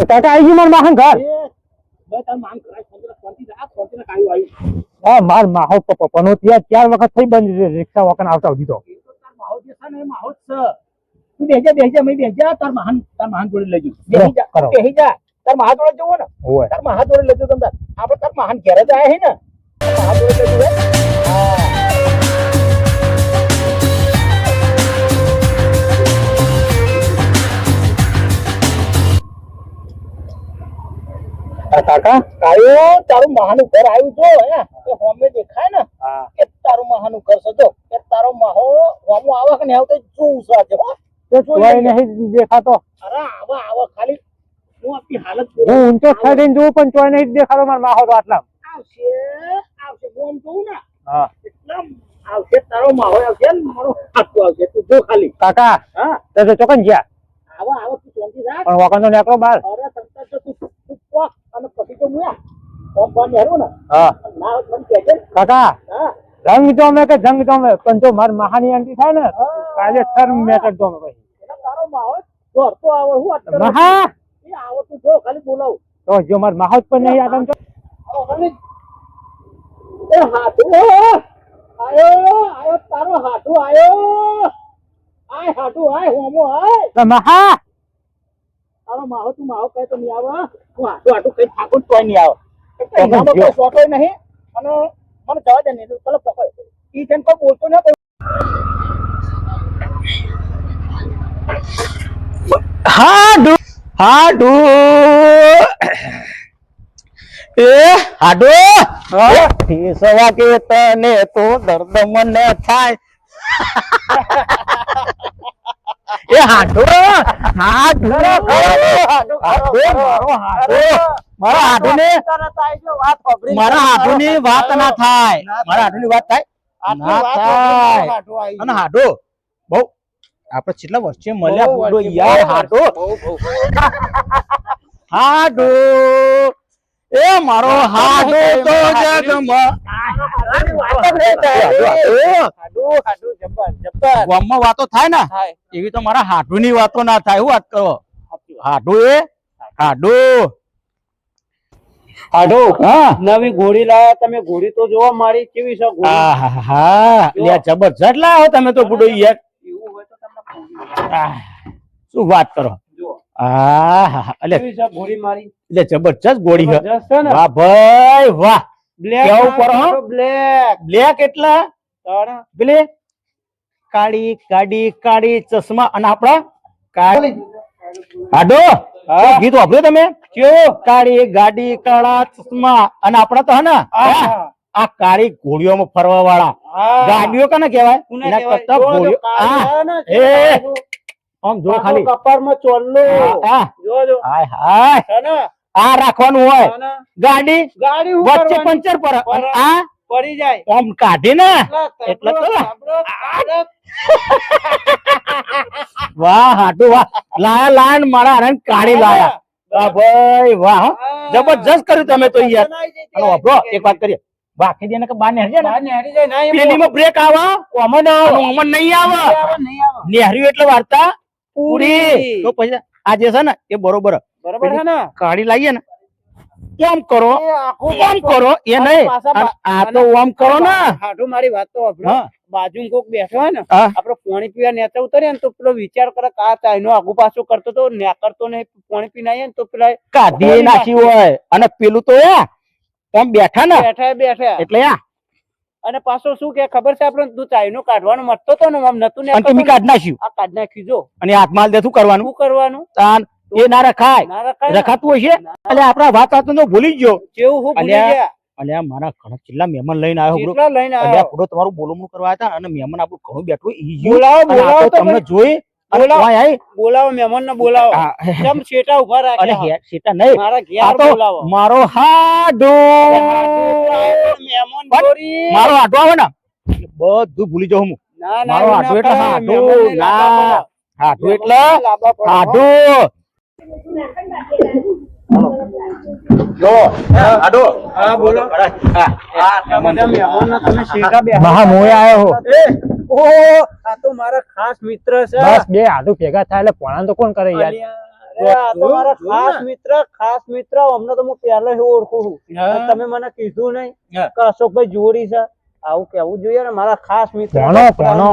કાકા આવી ગયું માર માહન ઘર હા માર માહો પપ્પાનો ત્યાં 4 વખત થઈ બંધ રિક્ષા વખત આવતા દીધો તું બેહજા મેં બેહજા તાર મહાન જોડે લેજો બેહી જા તાર મહા જોડે જવો ને તાર મહા જોડે લેજો તમે આપણે તાર મહાન ઘેર જ આયા હે ને મહા જોડે લેજો કાકા આયો તારું મહાનું ઘર આવ્યું જો હે હોમે દેખાય ને કે તારું મહાનું ઘર છે જો કે તારો મહો હોમો આવે કે ને આવતો શું છે કોઈ નહીં દેખાતો અરે આવા ખાલી હું આપની હાલત હું ઊંચો થઈને જોઉં પણ કોઈ નહીં દેખાતો માર માહો તો આટલા આવશે હું આમ જોઉં ને એટલા આવશે તારો માહો આવશે ને મારો હાથું આવશે તું જો ખાલી કાકા હા તો ચોકન ગયા આવા તું શાંતિ રાખ પણ વકન તો નીકળો બહાર અરે તમતા તો તું પોક અને પછી તો મુયા કોમ બન હેરું ને હા ના મન કહેજે કાકા હા રંગ જોમે કે જંગ જોમે પણ જો માર મહાની આંટી થાય ને કાલે શર્મ મેટર જોમે પછી તારો માહો જોર તો આવે હું વાત કરું મહા એ આવો તું જો ખાલી બોલાવ તો જો માર માહો જ પણ નહીં આદમ તો આવો ખાલી એ હાથું આયો તારો હાથું આયો આય હાથું આય હોમો આય મહા તારો માહો તું માહો કહે તો નહીં આવે હું હાથું કઈ ઠાકોર તોય નહીં આવે એનામાં કોઈ શોટોય નહીં અને મને જવા દે નહીં પેલો પકડ ઈ તેન કોઈ બોલતો ના હાડુ હાડુ એ હાડુ સવા કે તને તો દર્દ મને થાય એ હાડુ હાડુ મારા હાડુની વાત ના થાય મારા હાડુની વાત થાય ના થાય અને હાડુ બહુ આપણે કેટલા વર્ષે મળ્યા બોલો યાર હાડુ હાડુ એ મારો હાડુ તો જગમાં ગામમાં વાતો થાય ને એવી તો મારા હાડુની વાતો ના થાય હું વાત કરો હાડુ એ હાડુ આડો હા નવી ઘોડી લાયા તમે ઘોડી તો જોવા મારી કેવી છે ઘોડી હા લે જબરજસ્ત લાવો તમે તો બુડો યાર એવું હોય તો તમને શું વાત કરો એટલે કેવી છે ઘોડી મારી એટલે જબરજસ્ત ગોળી છે જબરજસ્ત છે ને વાહ ભાઈ વાહ બ્લેક કેવું કરો હો? બ્લેક બ્લેક એટલા તારા પેલે કાળી કાળી કાળી ચશ્મા અને આપડા કાળી હાડો ગીત વાપર્યું તમે કેવો કાળી ગાડી કાળા ચશ્મા અને આપડા તો હે ને આ કાળી ઘોડીઓમાં ફરવા વાળા ગાડીઓ કને કહેવાય એના કરતા ઘોડીઓ એ આમ જો ખાલી કપારમાં ચોલ્લો જો જો હાય હાય છે ને આ રાખવાનું હોય ગાડી ગાડી વચ્ચે પંચર પર અને આ પડી જાય આમ કાઢી ને એટલે તો વાહ હાટુ વાહ લાયા લાયન મારા હરણ કાઢી લાયા વાહ ભાઈ વાહ જબરજસ્ત કર્યું તમે તો યાર અને વાપરો એક વાત કરીએ બાકી દેને કે બાર નેહરી જાય ને પેલીમાં બ્રેક આવે ઓમન આવે ઓમન નહીં આવે નેહરી એટલે વાર્તા પૂરી તો પછી આ જે છે ને એ બરોબર બરાબર છે ને કાઢી લાવીએ ને કેમ કરો એ નહીં આ તો ઓમ કરો ને હાડું મારી વાત તો વાપરો બાજુ કોક બેઠો હોય ને હા. આપડે પાણી પીવા નેતા ઉતરીએ ને તો પેલો વિચાર કરે કે આ ચાઈનો આગુ પાછું કરતો તો નેકરતો નહીં પાણી પીને આવીએ ને તો પેલા કાઢી નાખી હોય અને પેલું તો આમ બેઠા ને બેઠા એટલે અને પાછો શું કે ખબર છે આપડે તું ચાઈનો કાઢવાનો મતતો તો ને આમ નતું અને તમે કાઢ નાખ્યું આ કાઢ નાખ્યું જો અને હાથમાં દે શું કરવાનું શું કરવાનું તાન એ ના રખાય ના રખાય રખાતું હશે એટલે આપડા વાત તો ભૂલી ગયો કેવું હું ભૂલી ગયા અલ્યા મારા ઘણા છેલ્લા મહેમાન લઈને આવ્યો કેટલા લઈને અલ્યા આવ્યો પૂરો તમારું બોલમણું કરવા હતા અને મહેમાન આપણું ઘણું બેઠું બોલાવો તમને જોઈ બોલાવો મહેમાન ને બોલાવો કેમ શેટા ઉભા રાખ્યા સેટા નહીં મારા આ ઘેર તો બોલાવો મારો હાડો મહેમાન ચોરી મારો હાડો આવે ને બધું ભૂલી જાઉં હું ના મારો હાડો એટલે હાડો ના હાડો એટલે હાડો જો હાડો હા બોલો મહા મોય આયો હો આ તો મારા ખાસ મિત્ર છે બસ બે હાડુ ભેગા થાય એટલે પોણા તો કોણ કરે યાર અરે આ તો મારા ખાસ મિત્ર અમને તો હું પહેલા ઓળખું છું અને તમે મને કીધું નહીં હા. કે અશોકભાઈ જોડી છે આવું કેવું જોઈએ ને મારા ખાસ મિત્ર ભણો.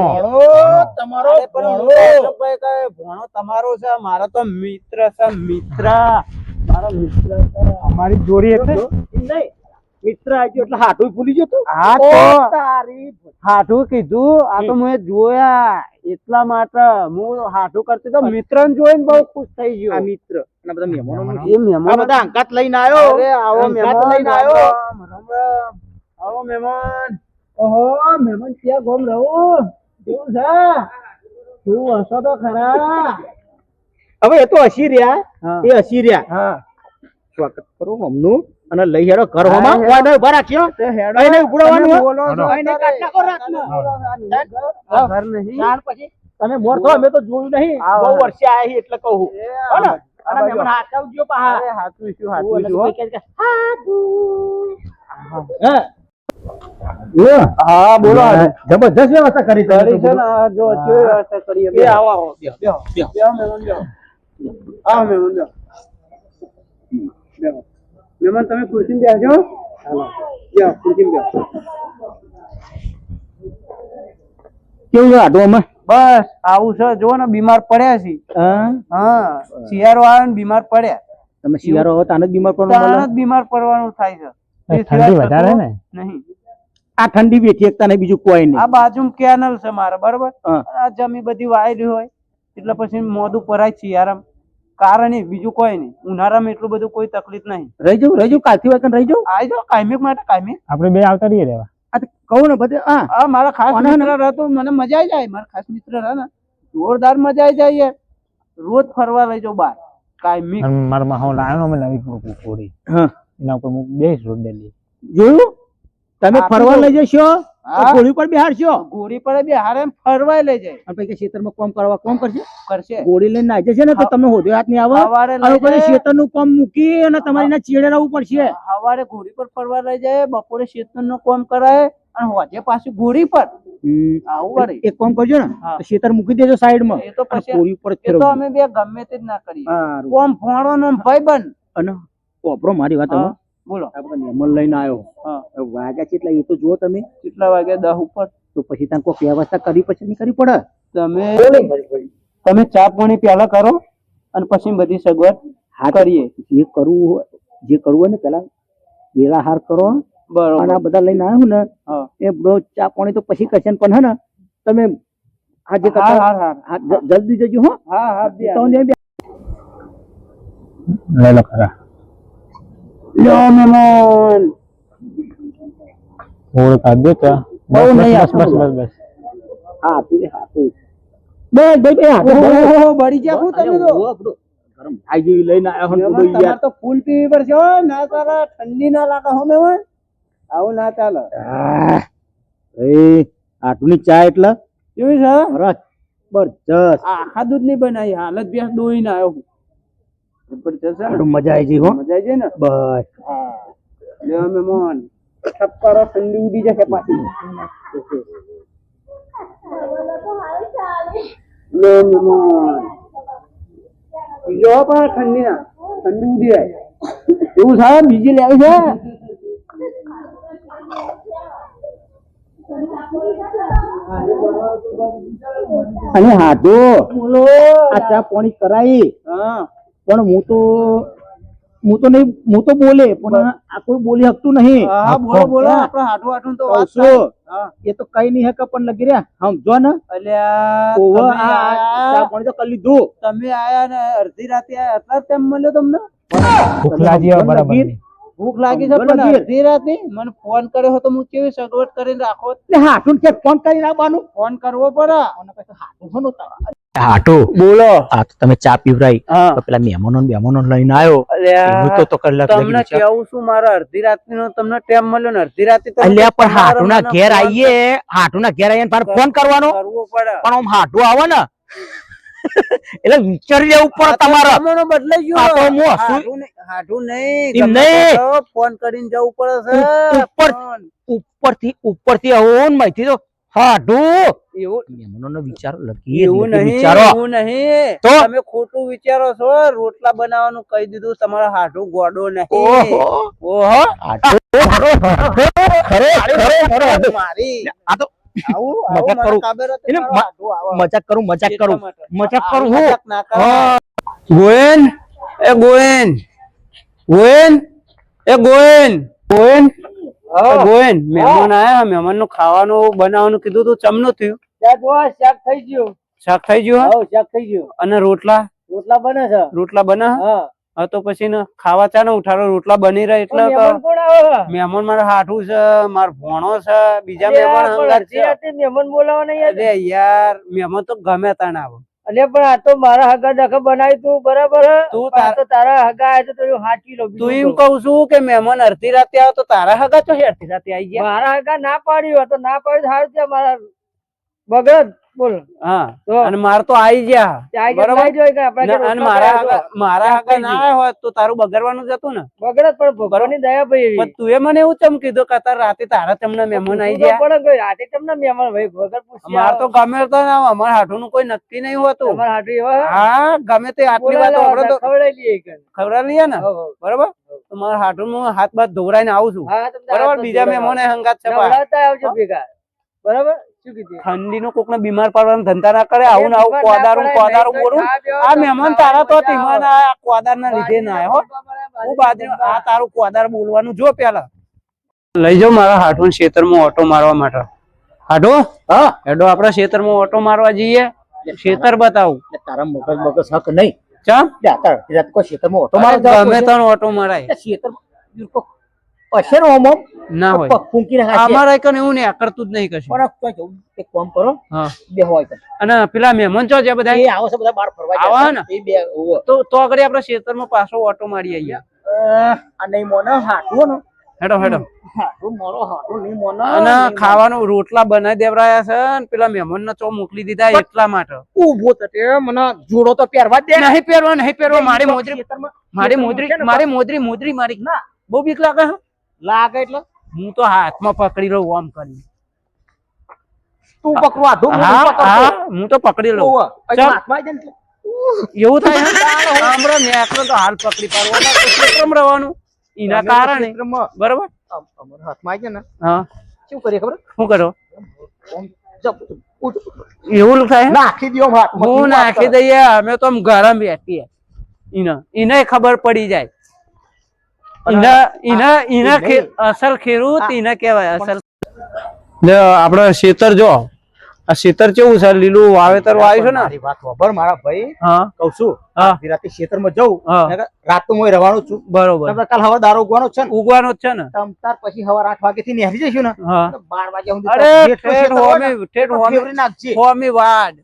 તમારો અરે પણ હું તો અશોકભાઈ કહે ભણો તમારો છે મારો તો મિત્ર છે મારો મિત્ર છે અમારી જોડી એટલે નહીં મિત્ર આવ્યો એટલે હાથું ભૂલી ગયો તું હા ઓ તો તારી હાથું કીધું આ તો મેં જોયા એટલા માટે હું હાથું કરતી તો મિત્ર જોઈને બહુ ખુશ થઈ આ ગયો મિત્ર અને બધા મહેમાનો એ આ મહેમાન બધા અંકાત લઈને આવ્યો અરે આવો અંકાત મહેમાન લઈને આવ્યો રામ રામ. આવો મહેમાન ઓહો મહેમાન ક્યાં ગોમ રહું કેવું છે તું હસો તો ખરા હવે એ તો હસી રહ્યા હા. એ હસી રહ્યા હા સ્વાગત કરો હમનું અને લઈ હેડો ઘર હા, હોમાં હેડો. વાડો ઉભા રાખ્યો તે હેડો અહીં નહીં ઉભરાવાનું તમે હો. બોલો છો અહીં નહીં અત્યારે. કાઢ નાખો રાતના. આ ઘર નહીં ત્યાર પછી તમે મોર થો અમે તો જોયું નહીં હા, બહુ હા. વર્ષે આયા છીએ એટલે કહું એ હો ને? આ અને બાજુ. મહેમાન હાચવજો પાહા. અરે હાથવીશું અને હાથવીશું હો. કોઈ કહે કે, હા બોલો જબરજસ્ત વ્યવસ્થા કરી તમે કરી તો છે ને આ જો કેવી વ્યવસ્થા કરીએ એ આવો આવો બેહો, બેહો, બેહો. બેહો મહેમાન બેહો આવો મહેમાન બેહો બેહો મહેમાન તમે ખુરશીમાં બેસજો બેહો ખુરશીમાં બેહો કેવું છે આટોમાં? બસ આવું છે જો ને બીમાર પડ્યા છે હા શિયાળો આવે ને બીમાર પડ્યા તમે શિયાળો હો તાને જ બીમાર પડવાનું તાણ મળે? જ બીમાર પડવાનું થાય છે એ ઠંડી સિવાય વધારે કશું ને? નહીં આ ઠંડી બેઠી એકતા નહીં બીજું કોઈ નહીં આ બાજુમાં કેનલ છે મારે બરોબર હા. આ જમી બધી વાયેલી હોય એટલે પછી મોઢું ભરાય છે યાર કારણ એ બીજું કોઈ નહીં ઉનાળામાં એટલું બધું કોઈ તકલીફ નહીં રહી જાઉં કાલથી વાગે રહી જાઉં આવી જાઓ કાયમિક માટે કાયમિક આપણે બે આવતા રહીએ રહેવા. આ તો કહું ને બધે હા હા મારા ખાસ કોના મિત્ર રહેતો મને મજા આવી જાય મારા ખાસ મિત્ર રહે ને જોરદાર મજા આવી જાય યાર રોજ ફરવા લઈ જાઉં બહાર કાયમિક અને મારા માહો લાવ્યો અમે નવી કોડી હા એના ઉપર હું બેસ રોડ ડેલી જોયું તમે આપી ફરવા દઉં. લઈ જશો હા. ગોળી પર બિહારશો ગોળી પડે બી હારે એમ ફરવાય લઈ જાય અને પછી ખેતરમાં કામ કરવા કોમ કરશે કરશે ગોળી લઈને નાઈ જશે ને તો તમને હોદો હાથ નહીં આવે સવારે અને લઈ પછી જાય ખેતરનું કામ મૂકી અને તમારે એના ચીડે રહેવું પડશે સવારે ઘોડી પર ફરવા લઈ જાય બપોરે શેતન નું કામ કરાય અને હોજે પાછું ઘોડી પર આવું કરે એક કામ કરજો ને હા. તો ખેતર મૂકી દેજો સાઈડમાં એ તો અને પછી ગોળી ઉપર જ એ તો ફેરવજો. અમે બે ગમે તે જ ના કરીએ હારું. કોમ ભણો નો ભાઈ બન અને ઓપરો મારી વાત હવે. બોલો આપણે મહેમાન લઈને આવ્યો હા હવે વાગ્યા કેટલા એ તો જુઓ તમે કેટલા વાગે 10 ઉપર તો પછી ત્યાં કોઈ વ્યવસ્થા કરી પછી નહીં કરી પડે તમે ચા પાણી પેલા કરો અને પછી બધી સગવડ હા કરીએ જે કરવું હોય ને પેલા વેલા હાર કરો અને બરોબર આ બધા લઈને આવ્યો ને હા એ બ્રો ચા પાણી તો પછી કરશે ને પણ હે ને તમે આજે હા હા હા હા, જલ્દી જજો હો હા હા બે તો ને લઈ લો ખરા લ્યો મહેમાન થોડું કાઢ દે તો બહુ નહીં બસ આપવું. બસ બસ બસ હા તું હા તું બસ ભાઈ હા ઓહો બળી ગયા હું તમે તો ગરમ થાય જેવી લઈને આવ્યો મહેમાન, હું તમારે તો ફૂલ પીવી પડશે હો ના ચાલે ઠંડી ના લાગે હો મહેમાન આવું ના ચાલે આટુની ચા એટલે કેવી છે સરસ જબરજસ્ત આખા દૂધ ની બનાવી હાલત બે દોઈ ના આવ્યો જબરજસ્ત છે ને? આટલું મજા આવી ગઈ હો મજા આવી જાય ને બસ હા લ્યો મહેમાન ઠપકારો ઠંડી ઉડી જશે પાછી લ્યો મહેમાન બીજો પણ ઠંડી ના ઠંડી ઉડી જાય એવું થાય બીજી લેવી છે અને હાથો બોલો આ ચા પાણી કરાઈ હા પણ હું તો બોલે પણ આ કોઈ બોલી શકતું નહીં હા બોલો બોલો આપણે હાટું હાટું તો વાત કહું છું. હા એ તો કઈ નહીં હકે પણ લગી રહ્યા સમજો ને અલ્યા ઓવે તમે આ આયા- ચા પાણી તો કરી લીધું તમે આયા ને અડધી રાતે આયા એટલા ટાઈમ મળ્યો તમને ભૂખ લાગી હોય બરાબર ની. ભૂખ લાગી છે સમજો ને પણ ગીર. અડધી રાતે મને ફોન કર્યો હતો હું કેવી સગવડ કરીને રાખો એટલે હાથું કે ફોન કરી નાખવાનું ફોન કરવો પડે હાટુ બોલો આ તો તમે ચા પીવરાઈ હા તો પેલા મહેમાનો લઈને આવ્યો એવું અલ્યા તો કલાક તમને લાગી છે કેવું છું મારા અડધી રાત નો તમને ટાઈમ મળ્યો ને અડધી રાતે તમે અલ્યા પણ તમારો હાટુના મને ઘેર ફોન આવીએ હાટુના ઘેર આવીએ ને ફોન કરવાનો કરવો પડે પણ આમ હાટુ આવે ને એટલે વિચારી લેવું પડે તમારે તમારો બદલાઈ આ તો ગયો હું હસું- હાટું નહીં એમ ગમે નહીં. તો ફોન કરીને જવું પડે છે ઉપર- ફોન. ઉપરથી આવો ને માહિતી તો હાટું એવું મહેમાનોનો વિચારો લખી એવું નહીં વિચારો એવું નહીં તો? તમે ખોટું વિચારો છો રોટલા બનાવવાનું કહી દીધું તમારા હાથું ગોડો નહીં ઓહો ઓહો હાટું ખરો મારી આ તો આવું મજાક આવું મને કરું. ખબર હતી એને મારો હાથું આવો. મજાક કરું મજાક એટલા કરું માટે. મજાક આ કરું હું મજાક ના કરો. હા. ગોયન એ ગોયન ગોયન એ ગોયન ગોયન એ ગોયન મહેમાન આયા મહેમાન નું ખાવાનું બનાવવાનું કીધું તું ચમનું થયું શાક થઈ ગયું. શાક થઈ ગયું હે? શાક થઈ ગયું. અને રોટલા રોટલા બને છે. રોટલા બના હા. હા તો પછી ને ખાવા ચા ને ઉઠાડો રોટલા બની રહ્યા એટલે તો મહેમાન કોણ આવે? મહેમાન મારા હાઠું છે મારો ભોણો છે બીજા મહેમાન હંગાત છે મહેમાન બોલાવા નહીં અરે યાર મહેમાન તો ગમે ત્યાં ના આવે અલે પણ આ તો મારા હગા દખા બનાવી તું બરાબર હે? તું પણ આ તો તારા હગા આવે તો તું હાચવી લો તું એમ કઉ છું કે મહેમાન અડધી રાતે આવે તો તારા હગા તો અડધી રાતે આવી ગયા મારા હગા ના પાડ્યું તો ના પાડ્યું સારું છે મારા બગડ બોલ હા તો? અને માર તો આવી ગયા બરાબર અને મારા હગા ના આવ્યા હોત તો તારું બગડવાનું જ હતું ને બગડત પણ ભગવાનની દયા ભાઈ પણ તું એ મને એવું ચમ કીધું કે તાર રાતે તારા તમને મહેમાન આવી ગયા પણ કોઈ રાતે તમને મહેમાન ભાઈ વગર પૂછ્યા માર તો ગમે તો ના અમારા હાઠું નું કોઈ નક્કી નહીં હોતું તમારા હાટુ એવા હા ગમે તે આટલી વાત આપણે તો ખવડાવી લઈએ એક. ખબર લઈએ ને હો, હો. બરાબર તો મારા હાથું હું હાથ બાથ ધોવડાઈને આવું છું હા, તમને બરાબર હાથ બીજા ધોવડાવવા. મહેમાને હંગાત છે બા. નવરાતા આવજો ભેગા બરાબર શું કીધું ઠંડી નો કોક ને બીમાર પાડવાના ધંધા ના કરે આવું ને આવું બીમાર ના કોદારું પડાય, કોદારું નહીં તો બોલું ખા બેહો, આ તો મહેમાન ખાવાની તારા તો મજા તીમાન આવે. આ કોદાર ના લીધે ના આવ્યો હું બાજરી આ તારું કોદાર બોલવાનું જો પેલા લઈ જાઓ મારા હાથું ખેતરમાં ઓટો મારવા માટે હાટો હા હેડો આપડા ખેતરમાં ઓટો મારવા જઈએ ખેતર બતાવું તારા મગજ મગજ હક નહીં ચમ રાત કોઈ ખેતરમાં ઓટો અરે મારે ગમે તને ઓટો મરાય ખેતર હશે ને ઓમ ઓમ ના હોય પગ ફૂંકીને ખાશે. અમારા કને એવું નહીં કરતું જ નહીં કશું પણ કોઈ જવું એક કામ કરો હા બે હોય તો. અને પેલા મહેમાન ચો છે બધા એ આવો છે બધા બહાર ફરવા આવા જાય ને? એ બે ઓવો. તો આગળ આપડે ખેતરમાં પાછો ઓટો મારી આવીએ આ નહીં મોને હાટવો ને હેડો હેડો હાટવું મારો હાટવું નહીં મોને અને ખાવાનું રોટલા બનાવી દેવરાયા છે ને પેલા મહેમાન ને ચો મોકલી દીધા એટલા માટે ઊભો થતે મને જોડો તો પહેરવા જ દે નહીં પહેરવા મારી મોજરી ખેતરમાં મારી મોજરી મારી ના બહુ બીક લાગે હે? લાગે એટલે હું તો હાથમાં પકડી લઉં આમ કરી તું પકડવા ધૂમ હા હું તો પકડી લઉં ચાલ. હાથમાં આવી જાય ને એવું થાય હે? હમણાં નેકળો તો હાલ પકડી પાડવાનો ક્ષેત્રમાં રહેવાનું એના કારણે ક્ષેત્રમાં બરોબર અમારા હાથમાં આવી જાય ને હા શું કરીએ ખબર શું કરો આમ જપ, ઉઠ. એવું થાય નાખી દ્યો હાથમાં. હું નાખી દઈએ અમે તો આમ ગરમ બેઠીએ એને ખબર પડી જાય અસલ ખેડૂત એને કહેવાય અસલ આપડે ખેતર જો આ ખેતર કેવું છે લીલું વાવેતર વાવ્યું છે ને મારી વાત સાંભળ મારા ભાઈ હા કહું છું હા. આધી રાતે ખેતરમાં જઉં હા. નકર રાત તો હું રહેવાનું જ છું બરોબર નકર કાલ હવા દારો ઉગવાનો જ છે ને ઉગવાનો જ છે ને તમ તાર પછી હવાર 8 વાગે થી નીકળી જઈશું ને હા તો 12 વાગ્યા સુધી અરે તો જેટલું ઠેઠ ખેતર હોય ને, હોમી ઠેઠ એટલું હોમી ફેવરી નાખજે. હોમી વાડ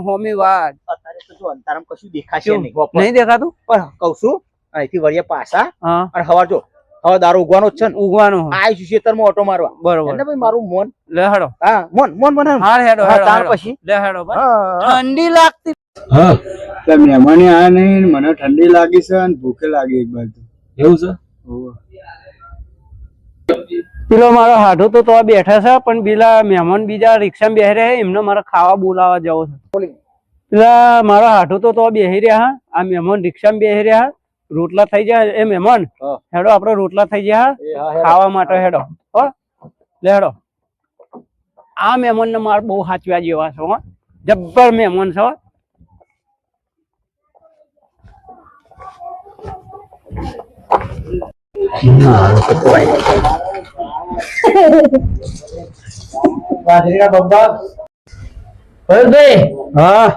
હોમી વાડ અત્યારે તો જો અંધારામાં કશું દેખાશે કેવું? નહીં બપોર. નહીં દેખાતું પણ કહું છું અહીંથી વળીએ પાછા હા અને હવાર જો હવા દારો ઉગવાનો જ છે ને ઉગવાનું હોય. આવીશું ખેતરમાં ઓટો મારવા બરોબર એને ભાઈ મારું મોન લે હેડો હા મોન મને હાર હેડો હા, હેડો તાર હેડો. પછી લે હેડો ભાઈ હા ઠંડી લાગતી હા તો મહેમાને આ નહીં ને મને ઠંડી લાગી છે અને ભૂખે લાગી એક બાજુ એવું છે પેલો મારો હાડો તો બેઠા છે પણ પેલા મહેમાન બીજા રિક્ષામાં બેહી રહ્યા એમને મારે ખાવા બોલાવા જવું છે પેલા મારો હાડો તો બેહી રહ્યા હા આ મહેમાન રિક્ષામાં બેહી રહ્યા હા. રોટલા થઈ જાય એ મહેમાન હા. હેડો આપડે રોટલા થઈ ગયા ખાવા માટે હેડો હો લે હેડો આ મહેમાન ને મારે બહુ સાચવ્યા જેવા છે હો જબ્બર મહેમાન છે હો. બાજરીના બંબા ભાઈ હા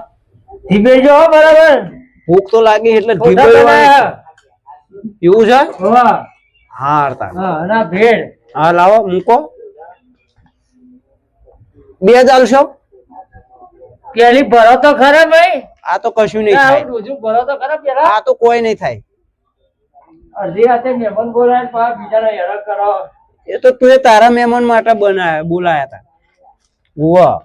ધીમે જો હો બરાબર ભૂખ તો લાગી એટલે ખોટા ધીમે એવું છે હા હા તાર હા અને આ ભેળ હા લાવો મૂકો બે ચાલશો પેલી ભરો તો ખરા ભાઈ આ તો કશું નહીં આવું થાય રોજુ ભરો તો ખરા પેલા આ તો કોઈ નહીં થાય અડધી રાતે મહેમાન બોલાય પા બીજાને હેરાન કરો એ તો તું તારા મહેમાન માટે બોલાયા હતા વાહ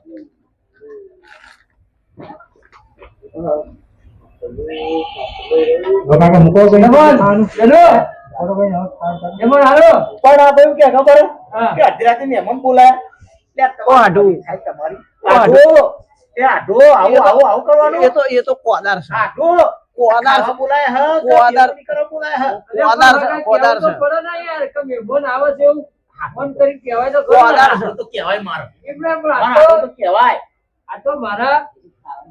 મહેમાન હાલો પણ આ ભાઈ કે ખબર હા. કે અડધી રાતે મહેમાન બોલાયા ઓ હાડુ. થાય તમારી ઓ હાડુ. આઢો. એ આઢો, આવું કરવાનું એ તો કોદાર છે. આઢો. કોદાર ખાવા બોલાય હ કોદાર. કે કરો બોલાય હ કોદાર છે, કોદાર છે. કોદાર છે. તો કહેવાય મારો આ આઢો તો કહેવાય તો મારા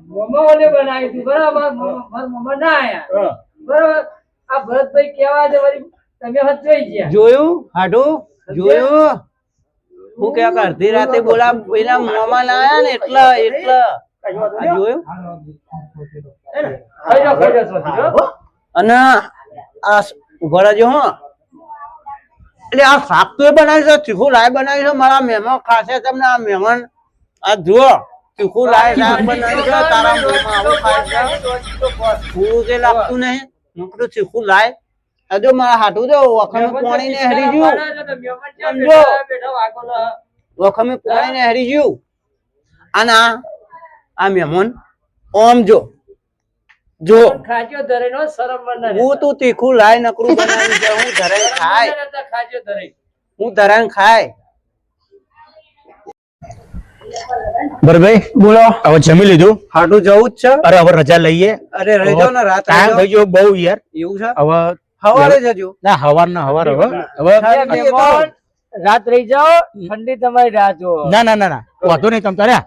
મમ્માઓને બનાવી હતી બરાબર મારા મમ્મા ના આયા બરાબર આ ભરતભાઈ કેવા છે વળી તમે હચવાઈ ગયા જોયું હાડુ જોયું હું ક્યાંક અડધી રાતે બોલા પેલા મોમાં ના આયા ને એટલે કઈ વાંધો આ નહીં. જોયું હે ને? ખાઈ જાઓ, સોથી, હો. અને આ ઉભા રહેજો હો એટલે આ શાક તો એ બનાવ્યું છે તીખું લાય બનાવ્યું છે મારા મહેમાન ખાશે તમને આ મહેમાન આ જુઓ તીખું લાય શાક બનાવ્યું છે તારા મોંમાં આવું ખાય છે થોડું કે લાગતું નહીં નકરું તીખું લાય આ જો મારા હાટું જો વખમે પાણી ને હરી ગયું સમજો. વખમે પાણી ને હરી ગયું અને આ મહેમાન ઓમ જો ખાજો ધરે નો શરમ મને હું તું તીખું લાય નકરું બનાવ્યું છે હું ધરે ખાય ખાજો ધરે હું ધરાન ખાય બરાબર બોલો હવે જમી લીધું હાટું જવું જ છે અરે હવે રજા લઈએ અરે રહેજો ને રાત ટાઈમ રહેજો. થઈ ગયો બહુ યાર એવું છે હવે સવારે જજો ના હવાર ના હવાર હવે મહેમાન, રાત રહી જાઓ ઠંડી તમારી રાહ જુઓ ના ના ના ના વાંધો નહીં તમ તારે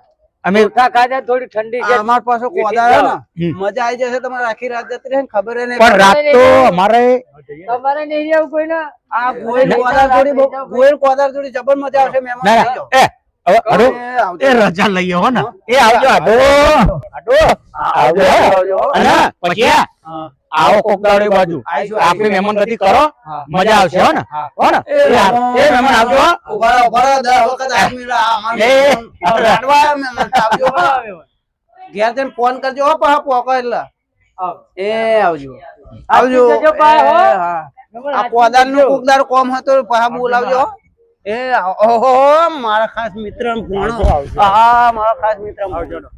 અમે ચોખા ખાધા થોડી ઠંડી છે અમાર પાસે કોદાળ હે ને હમ. મજા આવી જશે તમારે આખી રાત જતી રહે ને ખબર ય નહીં પણ પડે. રાત તો અમારે તમારે નહીં રહેવું કોઈ ના આ ગોયલ કોદાળ જોડી ગોયલ કોદાળ જોડી જબર મજા આવશે મહેમાન ના આવી ના જાઓ. એ હવે અડો એ આવજો. એ રજા લઈએ હો ને એ આવજો આડો આવજો આવજો. અને પછી હા. આવો કોક દાડો બાજુ આવીશું, આપણી મહેમાન ગતિ કરો મજા આવશે હો ને હો ને એ મહેમાન આવજો હો. ઉભા રહો, ઉભા રહો, 10 વખત આદમી લા, અમારે એ, મહેમાન લાડવા આવ્યા મહેમાન, આવજો હો. ઘેર જઈને ફોન કરજો હો પાછા પોકો એટલે એ આવજો આવજો જજો પાછા, હો. એ, હા. આ કોદાળનું કોકદાર કોમ હતો પાછા બોલાવજો હો. એ ઓહો મારા ખાસ મિત્ર ભણો હા મારા ખાસ મિત્ર ભણો